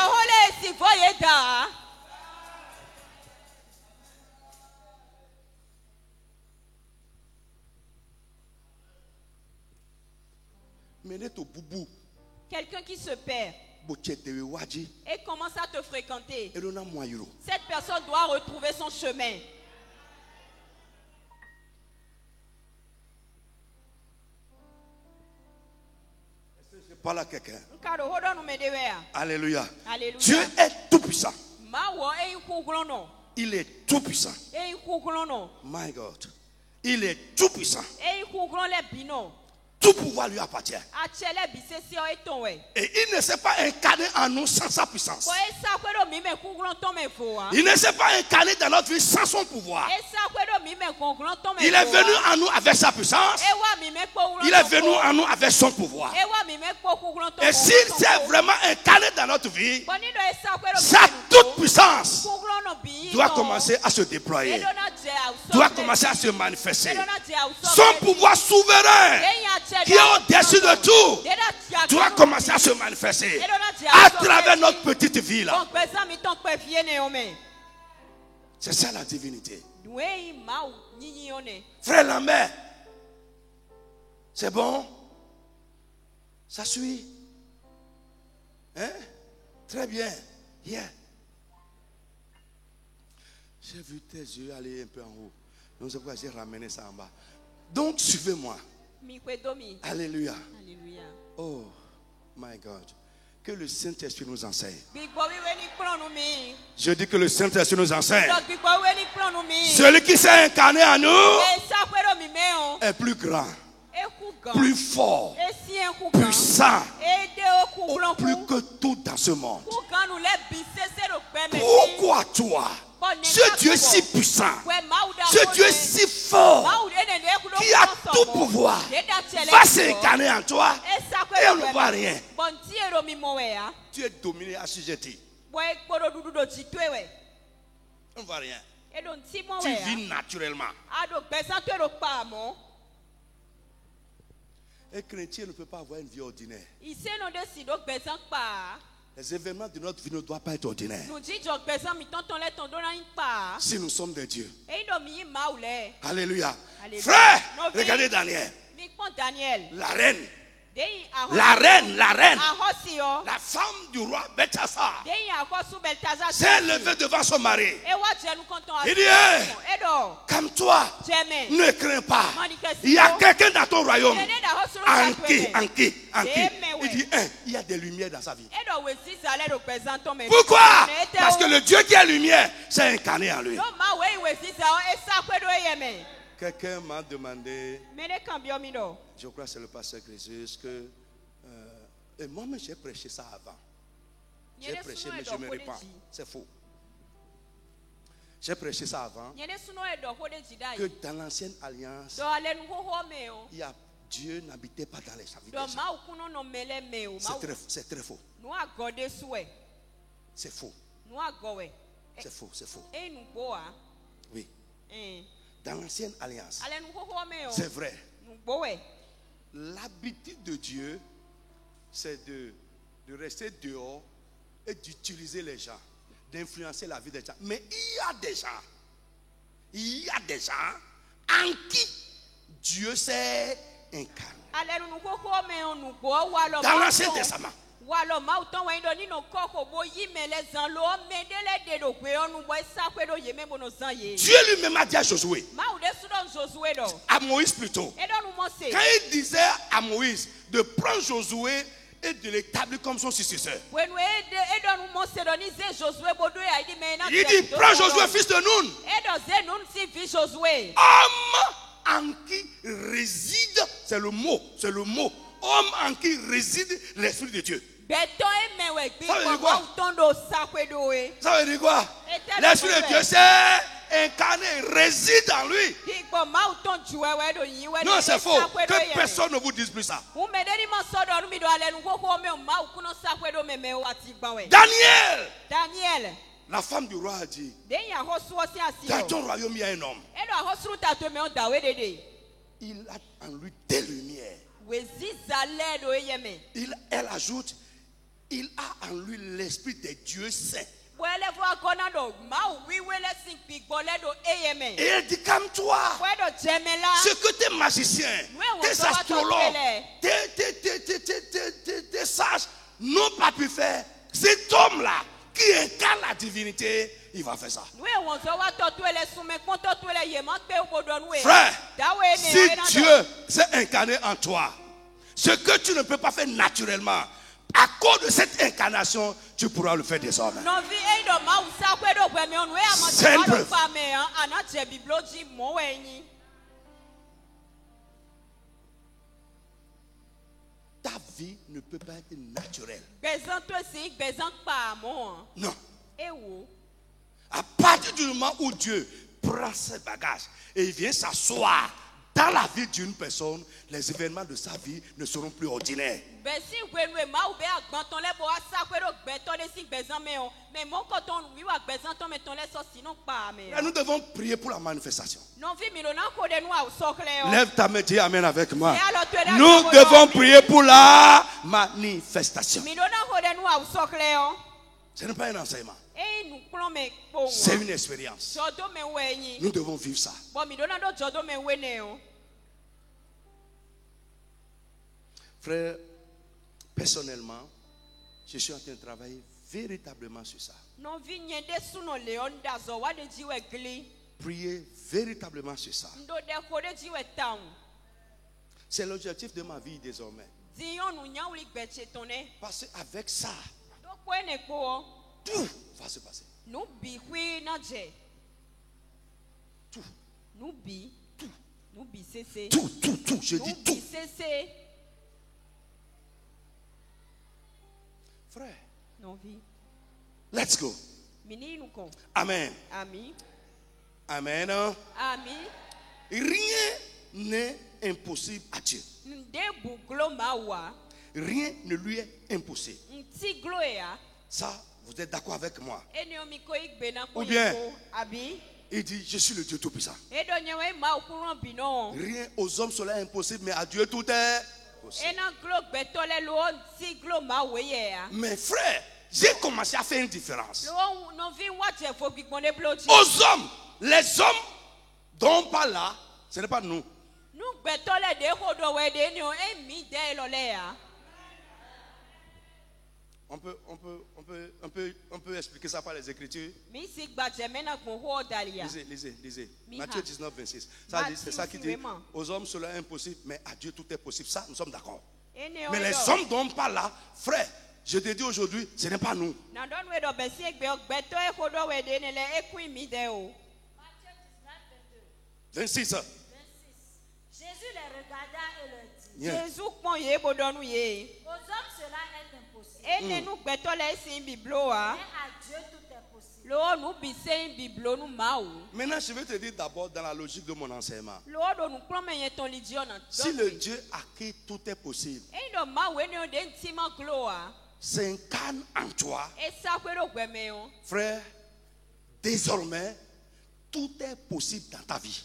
Quelqu'un qui se perd et commence à te fréquenter. Cette personne doit retrouver son chemin. Je parle à quelqu'un. Alléluia. Dieu est tout puissant. Il est tout puissant. My God. Il est tout puissant. Tout pouvoir lui appartient. Et il ne s'est pas incarné en nous sans sa puissance. Il ne s'est pas incarné dans notre vie sans son pouvoir. Il est venu en nous avec sa puissance. Il est venu en nous avec son pouvoir. Et s'il s'est vraiment incarné dans notre vie, sa toute puissance doit commencer à se déployer, doit commencer à se manifester. Son pouvoir souverain qui est au-dessus de tout doit commencer à se manifester à travers notre petite ville. C'est ça la divinité. Frère Lambert, c'est bon? Ça suit? Hein? Très bien. Yeah. J'ai vu tes yeux aller un peu en haut. Donc c'est pourquoi j'ai ramené ça en bas. Donc suivez-moi. Alléluia. Alléluia. Oh my God. Que le Saint-Esprit nous enseigne. Je dis que le Saint-Esprit nous enseigne. Celui qui s'est incarné en nous est plus grand, plus fort, puissant, plus que tout dans ce monde. Pourquoi toi, ce Dieu si puissant, ce Dieu si fort, qui a tout pouvoir, va s'incarner en toi et on ne voit rien? Tu es dominé, assujetti. On ne voit rien. Tu vis naturellement. Un chrétien ne peut pas avoir une vie ordinaire. Les événements de notre vie ne doivent pas être ordinaires. Si nous sommes des dieux. Alléluia. Frère, regardez Daniel. La reine. La femme du roi Belchassar s'est levée devant son mari. Il dit, hey, comme toi, ne crains pas. Il y a quelqu'un dans ton royaume. Anki. Il dit, il y a des lumières dans sa vie. Pourquoi? Parce que le Dieu qui est lumière s'est incarné en lui. Quelqu'un m'a demandé, je crois que c'est le pasteur Crésus, que moi-même j'ai prêché ça avant. J'ai prêché, mais je me répands. C'est faux. J'ai prêché ça avant. Que dans l'ancienne alliance, Dieu n'habitait pas dans les chapitres. C'est très faux. C'est faux. C'est faux. Oui. Dans l'ancienne alliance, c'est vrai. L'habitude de Dieu, c'est de rester dehors et d'utiliser les gens, d'influencer la vie des gens. Mais il y a des gens en qui Dieu s'est incarné. Dans l'Ancien Testament. Dieu lui-même a dit à Josué, à Moïse plutôt, quand il disait à Moïse de prendre Josué et de l'établir comme son successeur, il dit, prends Josué fils de Nun, homme en qui réside, c'est le mot, homme en qui réside l'Esprit de Dieu. Ça veut dire quoi? Ça veut dire quoi? L'Esprit de Dieu s'est incarné, réside en lui. Non, c'est faux. Que personne ne vous dise plus ça. Daniel, la femme du roi a dit, dans ton royaume il y a un homme. Il a en lui des lumières. Elle ajoute, il a en lui l'esprit des dieux saints. Et elle dit, comme toi, ce que tes magiciens, tes astrologues, tes n'ont pas pu faire, cet homme-là qui incarne la divinité, il va faire ça. Frère, si Dieu s'est incarné en toi, ce que tu ne peux pas faire naturellement, à cause de cette incarnation, tu pourras le faire désormais. C'est une preuve. Ta vie ne peut pas être naturelle. Non. À partir du moment où Dieu prend ses bagages et il vient s'asseoir dans la vie d'une personne, les événements de sa vie ne seront plus ordinaires. Et nous devons prier pour la manifestation. Lève ta main, dis Amen avec moi. Nous devons prier pour la manifestation. Ce n'est pas un enseignement. C'est une expérience. Nous devons vivre ça. Frère, personnellement, je suis en train de travailler véritablement sur ça. Prier véritablement sur ça. C'est l'objectif de ma vie désormais. Parce qu'avec ça, tout va se passer. Tout. Tout, je dis tout. Frère, let's go. Amen. Amen. Rien n'est impossible à Dieu. Rien ne lui est impossible. Ça, vous êtes d'accord avec moi? Ou bien, il dit, je suis le Dieu Tout-Puissant. Rien aux hommes cela est impossible, mais à Dieu tout est possible. Mais frère, j'ai commencé à faire une différence. Aux hommes, les hommes dont on parle là, ce n'est pas nous. On peut expliquer ça par les Écritures. Lisez. Matthieu 19, 26. C'est ça qui dit, aux hommes cela est impossible, mais à Dieu tout est possible. Ça, nous sommes d'accord. Mais les hommes dont on parle là, frère, je te dis aujourd'hui, ce n'est pas nous. 26. Jésus les regarda et leur dit, Yeah. aux hommes cela est impossible, mais à Dieu tout est possible. Maintenant, je vais te dire d'abord dans la logique de mon enseignement. Si le Dieu à qui tout est possible s'incarne en toi, frère, désormais, tout est possible dans ta vie.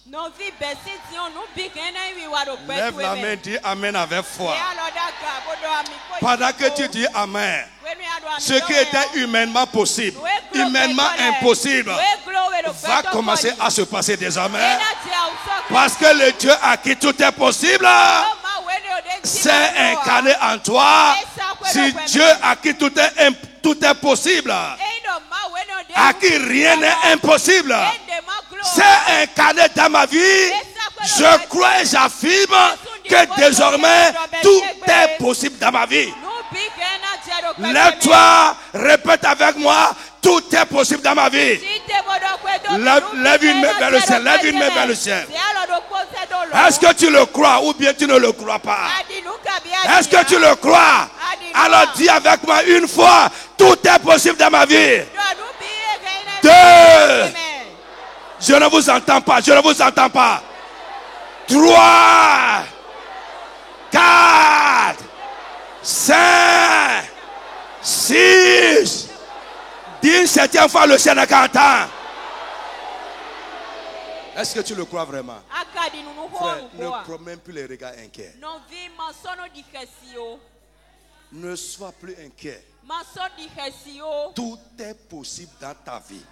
Lève la main, dis Amen avec foi. Pendant que tu dis Amen, ce qui était humainement possible, humainement impossible, va commencer à se passer désormais. Parce que le Dieu à qui tout est possible s'est incarné en toi. Si Dieu à qui tout est possible, à qui rien n'est impossible, s'est incarné dans ma vie, je crois et j'affirme que désormais tout est possible dans ma vie. Lève-toi, répète avec moi, tout est possible dans ma vie. Lève une main vers le ciel, lève une main vers le ciel. Est-ce que tu le crois ou bien tu ne le crois pas? Est-ce que tu le crois? Alors dis avec moi une fois, tout est possible dans ma vie. 2. Je ne vous entends pas, je ne vous entends pas. 3, 4, 5, 6. Dis une septième fois le ciel qu'entend. Est-ce que tu le crois vraiment? Frère, ne prends même plus les regards inquiets. Ne sois plus inquiet. Tout est possible dans ta vie.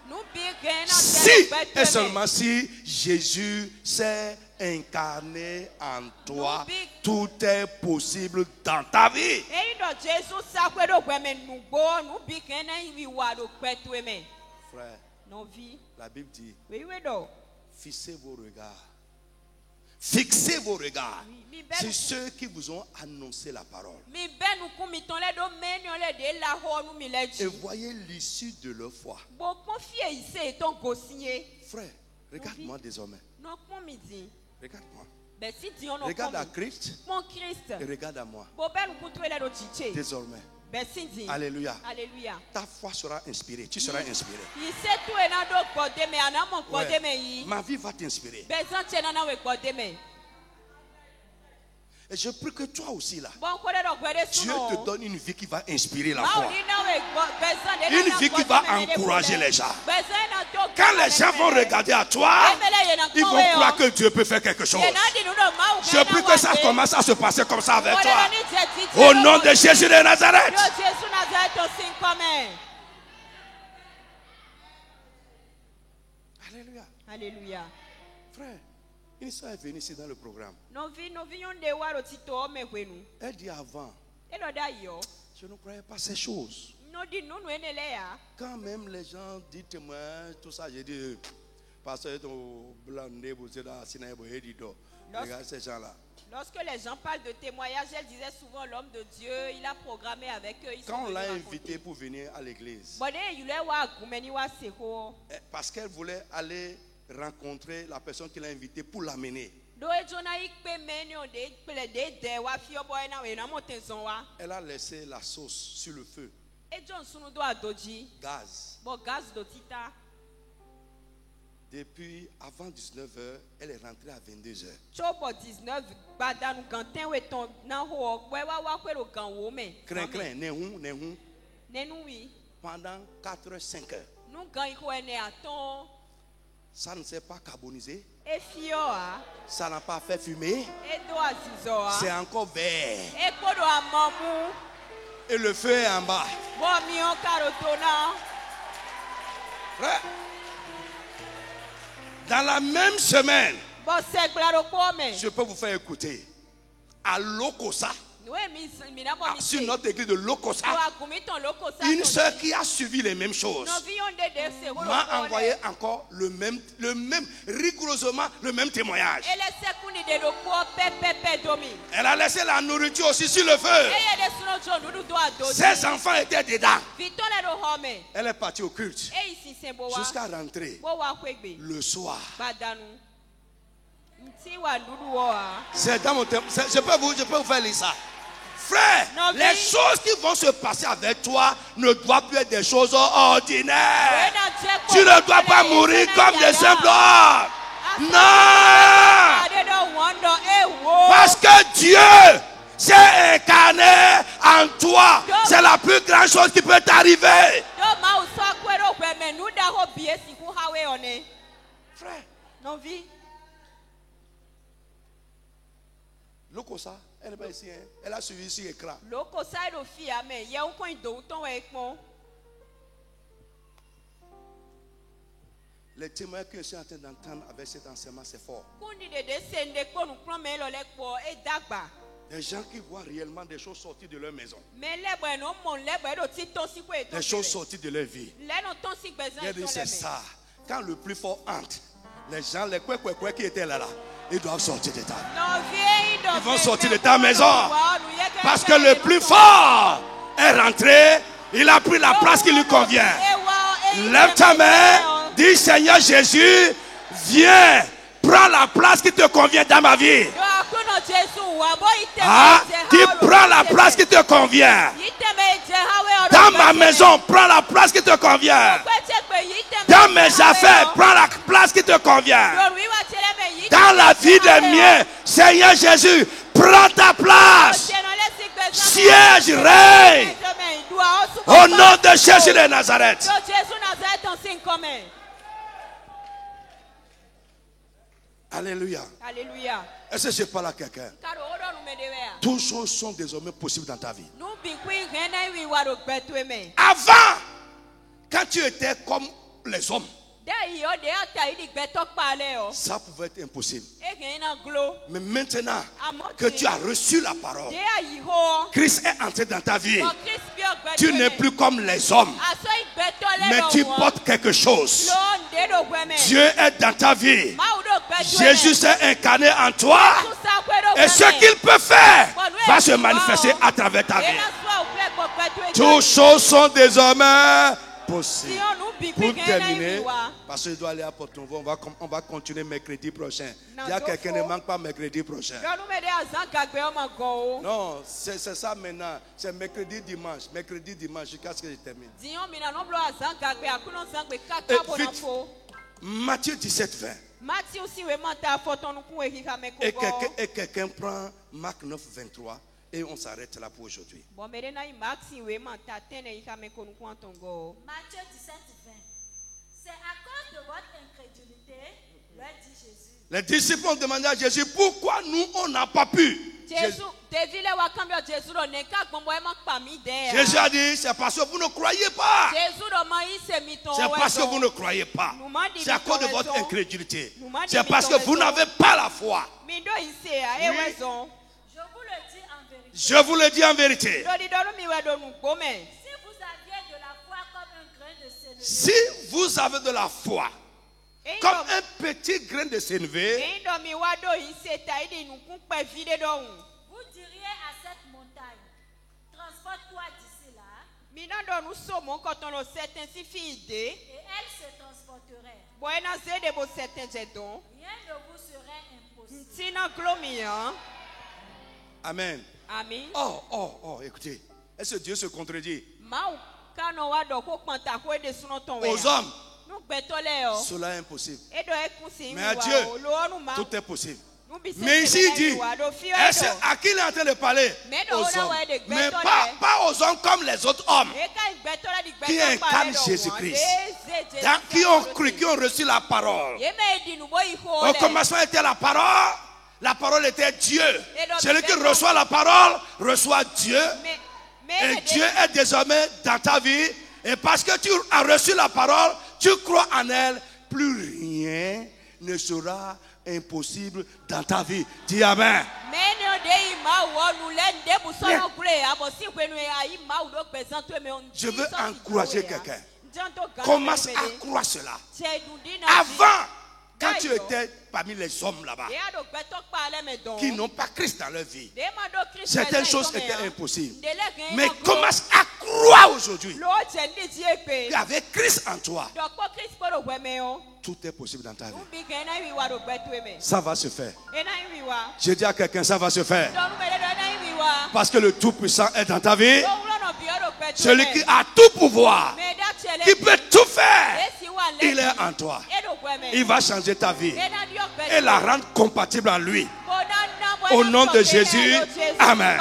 Si et seulement si Jésus s'est incarné en toi, tout est possible dans ta vie. Frère, la Bible dit, fixez vos regards. Fixez vos regards sur ceux qui vous ont annoncé la parole. Et voyez l'issue de leur foi. Frère, regarde-moi désormais. Regarde-moi. Regarde à Christ et regarde à moi. Désormais. Alléluia. Ta foi sera inspirée. Tu seras inspiré. Ouais. Ma vie va t'inspirer. Et je prie que toi aussi là, Dieu te donne une vie qui va inspirer la foi. Une vie qui va encourager les gens. Quand les gens vont regarder à toi, ils vont croire que Dieu peut faire quelque chose. Je prie que ça commence à se passer comme ça avec toi. Au nom de Jésus de Nazareth. Alléluia. Alléluia. Frère, une soeur est venue ici dans le programme. Elle dit avant, je ne croyais pas ces choses. Quand même les gens disent témoin, tout ça, j'ai dit, pasteur, regarde ces gens-là. Lorsque les gens parlent de témoignage, elle disait souvent l'homme de Dieu, il a programmé avec eux. Quand on l'a invité pour venir à l'église, parce qu'elle voulait aller rencontrer la personne qui l'a invité pour l'amener. Elle a laissé la sauce sur le feu. Gaz. Depuis avant 19h, elle est rentrée à 22h. Pendant 4h, 5h. Ça ne s'est pas carbonisé. Ça n'a pas fait fumer. C'est encore vert. Et le feu est en bas. Frère, dans la même semaine, je peux vous faire écouter à Lokosa, sur notre église de Lokosa, une soeur qui a suivi les mêmes choses m'a envoyé encore le même, rigoureusement le même témoignage. Elle a laissé la nourriture aussi sur le feu. Ses enfants étaient dedans. Elle est partie au culte jusqu'à rentrer le soir. C'est dans mon témoignage. Je peux vous faire lire ça. Frère, les choses qui vont se passer avec toi ne doivent plus être des choses ordinaires. Tu ne dois pas mourir comme des simples hommes. Non! Parce que Dieu s'est incarné en toi. C'est la plus grande chose qui peut t'arriver. Frère, Lokosa, elle n'est pas ici, hein? Elle a suivi sur l'écran. Les témoins que je suis en train d'entendre avec cet enseignement, c'est fort. Des gens qui voient réellement des choses sorties de leur maison. Des choses sorties de leur vie. C'est ça. Quand le plus fort entre, les gens, les quoi qui étaient là, ils doivent sortir de ta maison. Ils vont sortir de ta maison. Parce que le plus fort est rentré. Il a pris la place qui lui convient. Lève ta main. Dis Seigneur Jésus, viens. Prends la place qui te convient dans ma vie. Tu prends la place qui te convient. Dans ma maison, prends la place qui te convient. Dans mes affaires, prends la place qui te convient. Dans la vie des miens, Seigneur Jésus, prends ta place. Siège, règne. Au nom de Jésus de Nazareth. Alléluia. Alléluia. Est-ce que je parle à quelqu'un? Toutes choses sont désormais possibles dans ta vie. Avant, quand tu étais comme les hommes, Ça pouvait être impossible. Mais maintenant que tu as reçu la parole, Christ est entré dans ta vie. Tu n'es plus comme les hommes, mais tu portes quelque chose. Dieu est dans ta vie. Jésus s'est incarné en toi. Et ce qu'il peut faire va se manifester à travers ta vie. Toutes choses sont désormais possibles. Pour terminer, parce que je dois aller à Porto-Novo, on va continuer mercredi prochain. Il y a quelqu'un qui ne manque pas mercredi prochain. Non, c'est ça maintenant. C'est mercredi, dimanche. Mercredi, dimanche, jusqu'à ce que je termine. Vite, Matthieu 17, 20. Et quelqu'un prend Marc 9, 23. Et on s'arrête là pour aujourd'hui. Matthieu 17, 20. C'est à cause de votre incrédulité, leur dit Jésus. Les disciples ont demandé à Jésus pourquoi nous on n'a pas pu. Jésus a dit c'est parce que vous ne croyez pas. C'est parce que vous ne croyez pas. C'est à cause de votre incrédulité. C'est parce que vous n'avez pas la foi. Oui. Je vous le dis en vérité. Si vous avez de la foi comme un petit grain de sénévé, vous diriez à cette montagne, transporte-toi d'ici là, et elle se transporterait. Rien ne vous serait impossible. Amen. Oh, écoutez, est-ce que Dieu se contredit? Aux hommes, cela est impossible. Mais à Dieu, tout est possible. Mais ici il dit, est-ce à qui il est en train de parler? Aux hommes. Mais pas aux hommes comme les autres hommes qui incarnent Jésus-Christ, qui ont cru, qui ont reçu la parole. Au commencement était la parole. La parole était Dieu. Celui qui reçoit la parole reçoit Dieu. Et Dieu est désormais dans ta vie. Et parce que tu as reçu la parole, tu crois en elle, plus rien ne sera impossible dans ta vie. Dis Amen. Je veux encourager quelqu'un. Commence à croire cela. Avant, quand tu étais parmi les hommes là-bas qui n'ont pas Christ dans leur vie, certaines choses étaient impossibles. Mais commence à croire aujourd'hui qu'avec Christ en toi, tout est possible dans ta vie. Ça va se faire. Je dis à quelqu'un, ça va se faire. Parce que le Tout-Puissant est dans ta vie. Celui qui a tout pouvoir, qui peut tout faire, il est en toi. Il va changer ta vie et la rendre compatible en lui. Au nom de Jésus, Amen.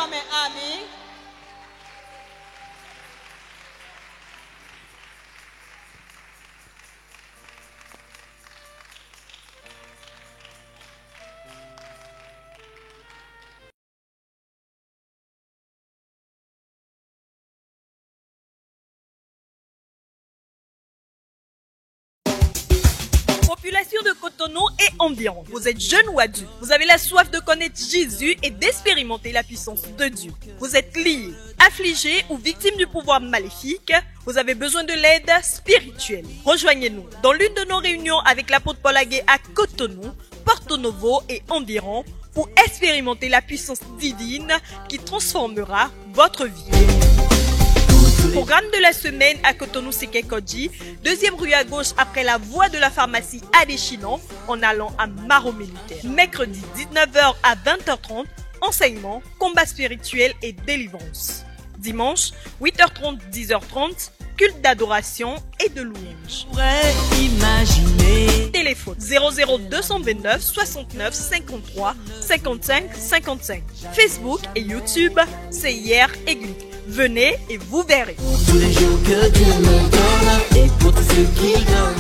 Population de Cotonou et environ. Vous êtes jeune ou adulte. Vous avez la soif de connaître Jésus et d'expérimenter la puissance de Dieu. Vous êtes lié, affligé ou victime du pouvoir maléfique. Vous avez besoin de l'aide spirituelle. Rejoignez-nous dans l'une de nos réunions avec l'apôtre Paul Aguet à Cotonou, Porto-Novo et environ pour expérimenter la puissance divine qui transformera votre vie. Programme de la semaine à Cotonou-Sekekodji, 2e rue à gauche après la voie de la pharmacie Adéchinon en allant à Maro Militaire. Mercredi 19h à 20h30, enseignement, combat spirituel et délivrance. Dimanche 8h30, 10h30, culte d'adoration et de louange. Téléphone 00229 69 53 55 55. Facebook et YouTube, CIR Église. Venez et vous verrez. Pour tous les jours que Dieu me donne et pour tout ce qu'il donne.